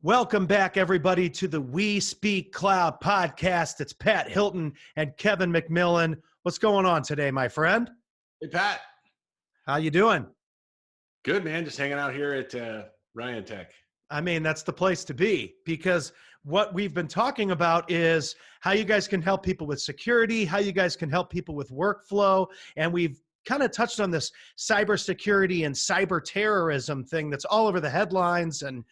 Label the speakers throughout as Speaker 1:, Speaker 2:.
Speaker 1: Welcome back, everybody, to the We Speak Cloud podcast. It's Pat Hilton and Kevin McMillan. What's going on today, my friend?
Speaker 2: Hey, Pat.
Speaker 1: How you doing?
Speaker 2: Good, man. Just hanging out here at Ryan Tech.
Speaker 1: I mean, that's the place to be, because what we've been talking about is how you guys can help people with security, how you guys can help people with workflow, and we've kind of touched on this cybersecurity and cyber terrorism thing that's all over the headlines, and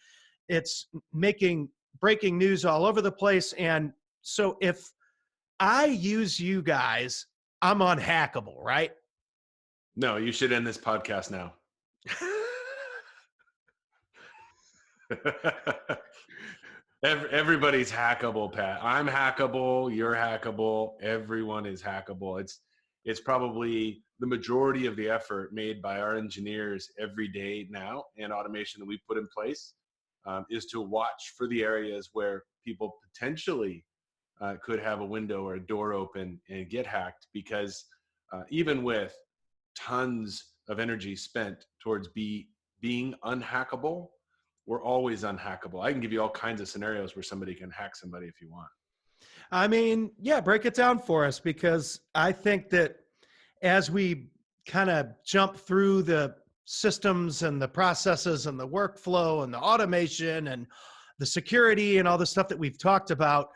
Speaker 1: it's making breaking news all over the place. And so if I use you guys, I'm on Hackable, right?
Speaker 2: No, you should end this podcast now. Everybody's hackable, Pat. I'm hackable. You're hackable. Everyone is hackable. It's probably the majority of the effort made by our engineers every day now, and automation that we put in place is to watch for the areas where people potentially could have a window or a door open and get hacked, because even with tons of energy spent towards being unhackable, we're always unhackable. I can give you all kinds of scenarios where somebody can hack somebody if you want.
Speaker 1: I mean, yeah, break it down for us, because I think that as we kind of jump through the systems and the processes and the workflow and the automation and the security and all the stuff that we've talked about,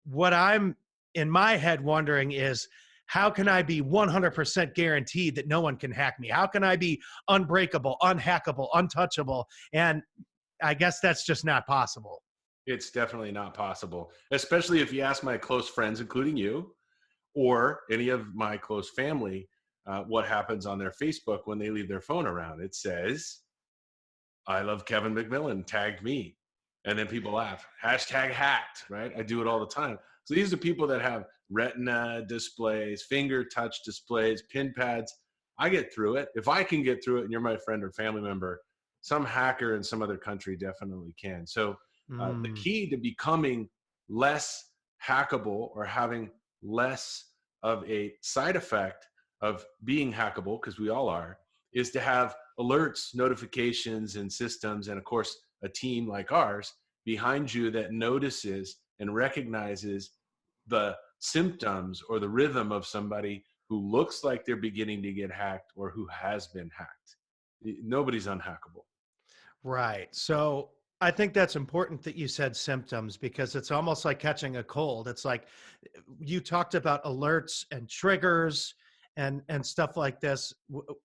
Speaker 1: what I'm in my head wondering is, how can I be 100% guaranteed that no one can hack me? How can I be unbreakable, unhackable, untouchable? And I guess that's just not possible.
Speaker 2: It's definitely not possible, especially if you ask my close friends, including you, or any of my close family, what happens on their Facebook when they leave their phone around. It says, "I love Kevin McMillan, tagged me." And then people laugh, hashtag hacked, right? I do it all the time. So these are people that have retina displays, finger touch displays, pin pads. I get through it. If I can get through it and you're my friend or family member, some hacker in some other country definitely can. So the key to becoming less hackable, or having less of a side effect of being hackable, because we all are, is to have alerts, notifications, and systems, and of course, a team like ours behind you that notices and recognizes the symptoms or the rhythm of somebody who looks like they're beginning to get hacked or who has been hacked. Nobody's unhackable.
Speaker 1: Right. So I think that's important that you said symptoms, because it's almost like catching a cold. It's like you talked about alerts and triggers and stuff like this.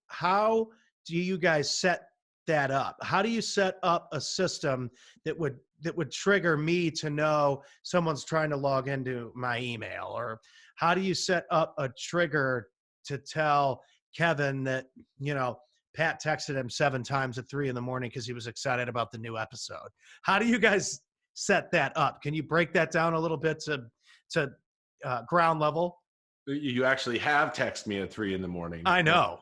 Speaker 1: How do you guys set that up? How do you set up a system that would trigger me to know someone's trying to log into my email? Or how do you set up a trigger to tell Kevin that, Pat texted him 7 times at 3 a.m. because he was excited about the new episode? How do you guys set that up? Can you break that down a little bit to ground level?
Speaker 2: You actually have texted me at 3 a.m.
Speaker 1: I know.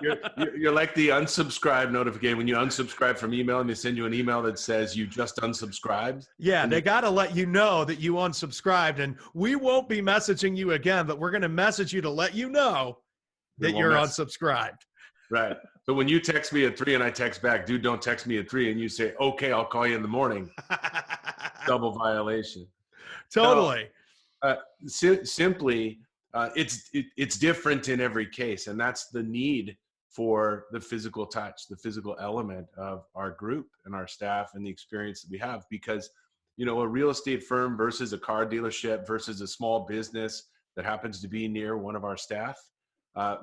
Speaker 2: You're like the unsubscribe notification. When you unsubscribe from email and they send you an email that says you just unsubscribed.
Speaker 1: Yeah, they got to let you know that you unsubscribed, and we won't be messaging you again, but we're going to message you to let you know that you're unsubscribed.
Speaker 2: Right. So when you text me at 3 and I text back, dude, don't text me at 3, and you say, okay, I'll call you in the morning. Double violation.
Speaker 1: Totally.
Speaker 2: Simply, it's different in every case, and that's the need for the physical touch, the physical element of our group and our staff and the experience that we have. Because, a real estate firm versus a car dealership versus a small business that happens to be near one of our staff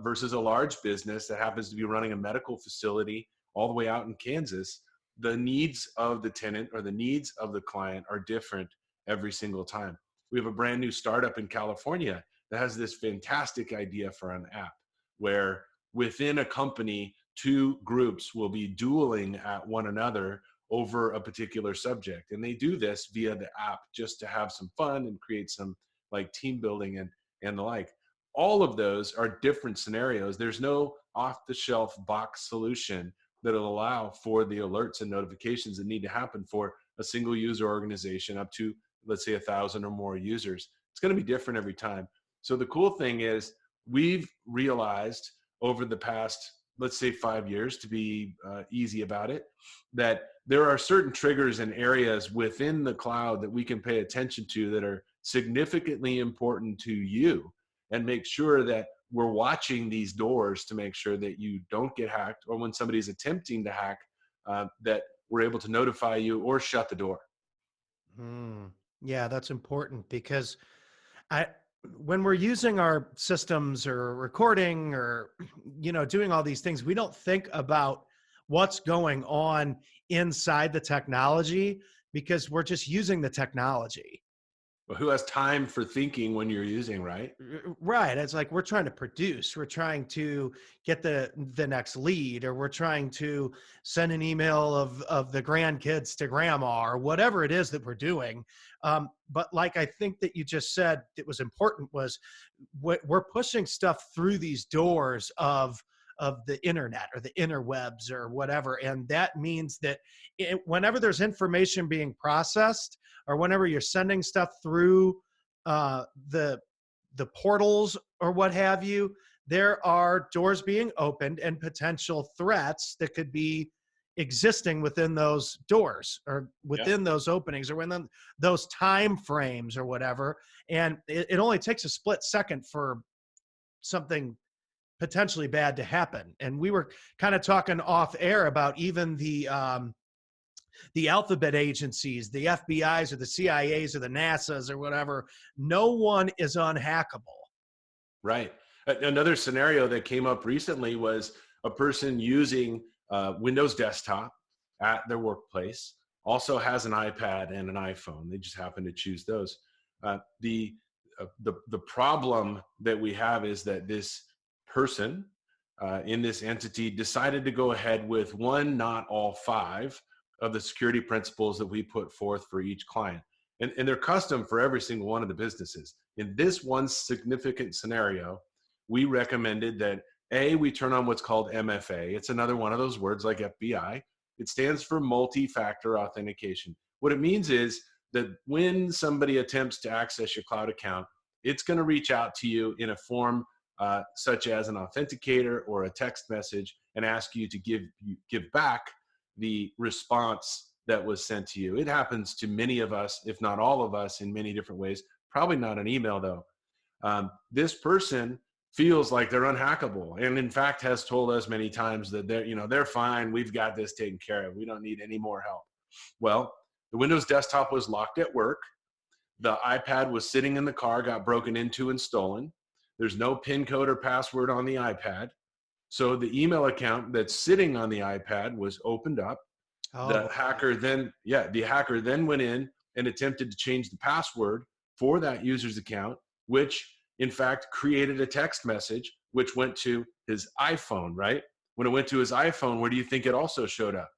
Speaker 2: versus a large business that happens to be running a medical facility all the way out in Kansas, the needs of the tenant or the needs of the client are different every single time. We have a brand new startup in California that has this fantastic idea for an app where within a company, 2 groups will be dueling at one another over a particular subject. And they do this via the app just to have some fun and create some like team building and the like. All of those are different scenarios. There's no off-the-shelf box solution that'll allow for the alerts and notifications that need to happen for a single user organization up to, let's say, 1,000 or more users. It's going to be different every time. So the cool thing is we've realized over the past, let's say 5 years, to be easy about it, that there are certain triggers and areas within the cloud that we can pay attention to that are significantly important to you, and make sure that we're watching these doors to make sure that you don't get hacked, or when somebody's attempting to hack, that we're able to notify you or shut the door.
Speaker 1: Mm. Yeah, that's important because I when we're using our systems or recording or doing all these things, we don't think about what's going on inside the technology because we're just using the technology.
Speaker 2: But who has time for thinking when you're using, right?
Speaker 1: Right. It's like we're trying to produce, we're trying to get the next lead, or we're trying to send an email of the grandkids to grandma, or whatever it is that we're doing. But like I think that you just said that was important was we're pushing stuff through these doors of the internet or the interwebs or whatever, and that means that whenever there's information being processed, or whenever you're sending stuff through uh, the the portals or what have you, there are doors being opened and potential threats that could be existing within those doors or
Speaker 2: Yeah.
Speaker 1: within those openings or within those time frames or whatever. And it only takes a split second for something potentially bad to happen. And we were kind of talking off air about even the alphabet agencies, the FBI's or the CIA's or the NASA's or whatever. No one is unhackable.
Speaker 2: Right. Another scenario that came up recently was a person using Windows Desktop at their workplace, also has an iPad and an iPhone. They just happen to choose those. The problem that we have is that this person in this entity decided to go ahead with one, not all five, of the security principles that we put forth for each client. And they're custom for every single one of the businesses. In this one significant scenario, we recommended that we turn on what's called MFA. It's another one of those words like FBI. It stands for multi-factor authentication. What it means is that when somebody attempts to access your cloud account, it's going to reach out to you in a form such as an authenticator or a text message and ask you to give back the response that was sent to you. It happens to many of us, if not all of us, in many different ways. Probably not an email though. This person feels like they're unhackable, and in fact has told us many times that they're fine. We've got this taken care of. We don't need any more help. Well, the Windows desktop was locked at work. The iPad was sitting in the car, got broken into and stolen. There's no PIN code or password on the iPad. So the email account that's sitting on the iPad was opened up.
Speaker 1: Oh
Speaker 2: The
Speaker 1: boy.
Speaker 2: hacker then, yeah, the hacker then went in and attempted to change the password for that user's account, which in fact created a text message which went to his iPhone, right? When it went to his iPhone, where do you think it also showed up?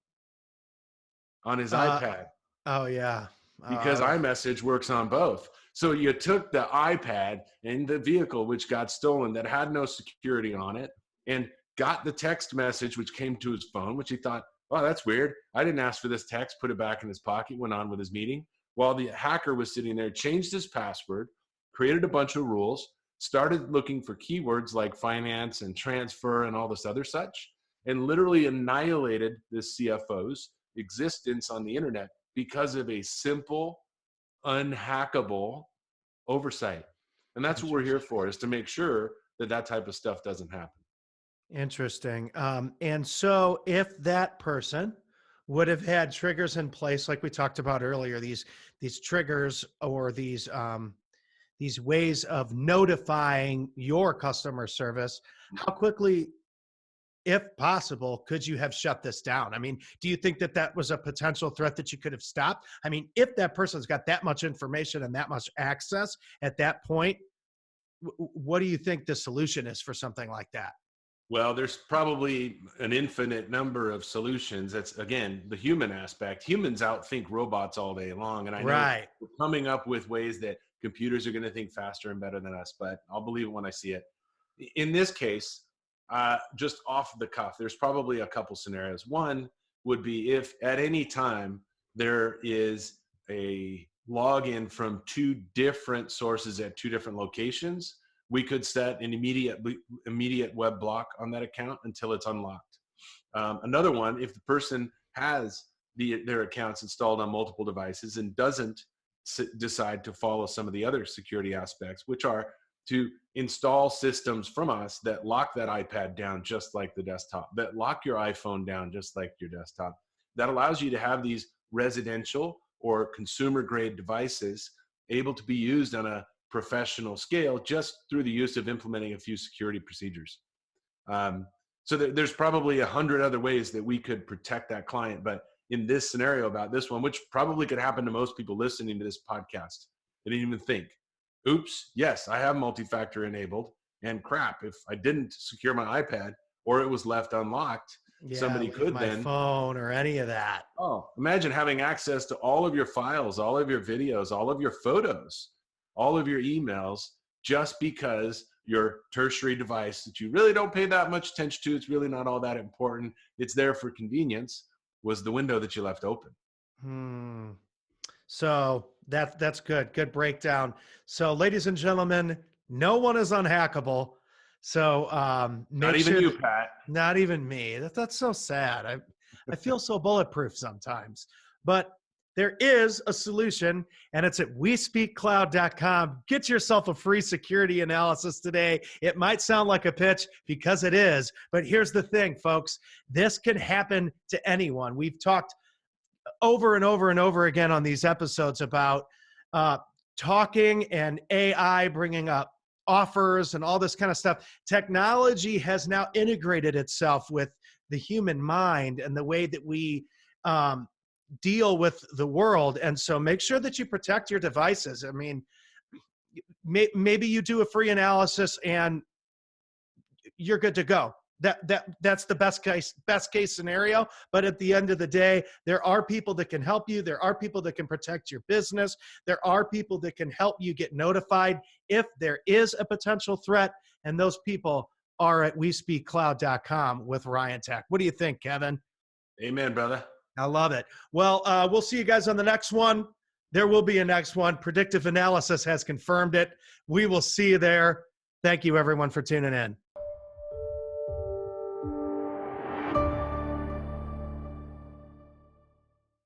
Speaker 2: On his
Speaker 1: Uh,
Speaker 2: iPad,
Speaker 1: oh yeah.
Speaker 2: because iMessage works on both. So you took the iPad and the vehicle which got stolen that had no security on it, and got the text message which came to his phone, which he thought, oh, that's weird. I didn't ask for this text, put it back in his pocket, went on with his meeting. While the hacker was sitting there, changed his password, created a bunch of rules, started looking for keywords like finance and transfer and all this other such, and literally annihilated this CFO's existence on the internet because of a simple, unhackable oversight. And that's what we're here
Speaker 1: Interesting.
Speaker 2: for, is to make sure that that type of stuff doesn't happen.
Speaker 1: Interesting. And so if that person would have had triggers in place, like we talked about earlier, these triggers or these ways of notifying your customer service, how quickly, if possible, could you have shut this down? I mean, do you think that that was a potential threat that you could have stopped? I mean, if that person's got that much information and that much access at that point, what do you think the solution is for something like that?
Speaker 2: Well, there's probably an infinite number of solutions. That's, again, the human aspect. Humans outthink robots all day long. And I know
Speaker 1: Right.
Speaker 2: we're coming up with ways that computers are going to think faster and better than us, but I'll believe it when I see it. In this case, just off the cuff, there's probably a couple scenarios. One would be if at any time there is a login from two different sources at two different locations, we could set an immediate web block on that account until it's unlocked. Another one, if the person has their accounts installed on multiple devices and doesn't decide to follow some of the other security aspects, which are to install systems from us that lock that iPad down just like the desktop, that lock your iPhone down just like your desktop, that allows you to have these residential or consumer grade devices able to be used on a professional scale just through the use of implementing a few security procedures. So there's probably 100 other ways that we could protect that client. But in this scenario about this one, which probably could happen to most people listening to this podcast, they didn't even think, oops, yes, I have multi-factor enabled, and crap, if I didn't secure my iPad or it was left unlocked,
Speaker 1: Yeah,
Speaker 2: somebody
Speaker 1: leave
Speaker 2: could
Speaker 1: my
Speaker 2: then
Speaker 1: phone or any of that.
Speaker 2: Oh, imagine having access to all of your files, all of your videos, all of your photos, all of your emails, just because your tertiary device that you really don't pay that much attention to, it's really not all that important, it's there for convenience, was the window that you left open.
Speaker 1: So that's good. Good breakdown. So, ladies and gentlemen, no one is unhackable. So make
Speaker 2: Not even
Speaker 1: sure
Speaker 2: you,
Speaker 1: that,
Speaker 2: Pat.
Speaker 1: not even me. That's so sad. I feel so bulletproof sometimes. But there is a solution, and it's at WeSpeakCloud.com. Get yourself a free security analysis today. It might sound like a pitch because it is, but here's the thing, folks. This can happen to anyone. We've talked over and over and over again on these episodes about talking and AI bringing up offers and all this kind of stuff. Technology has now integrated itself with the human mind and the way that we deal with the world. And so make sure that you protect your devices. I mean, maybe you do a free analysis and you're good to go. That's the best case scenario. But at the end of the day, there are people that can help you. There are people that can protect your business. There are people that can help you get notified if there is a potential threat. And those people are at WeSpeakCloud.com with Ryan Tech. What do you think, Kevin?
Speaker 2: Amen, brother.
Speaker 1: I love it. Well, we'll see you guys on the next one. There will be a next one. Predictive Analysis has confirmed it. We will see you there. Thank you, everyone, for tuning in.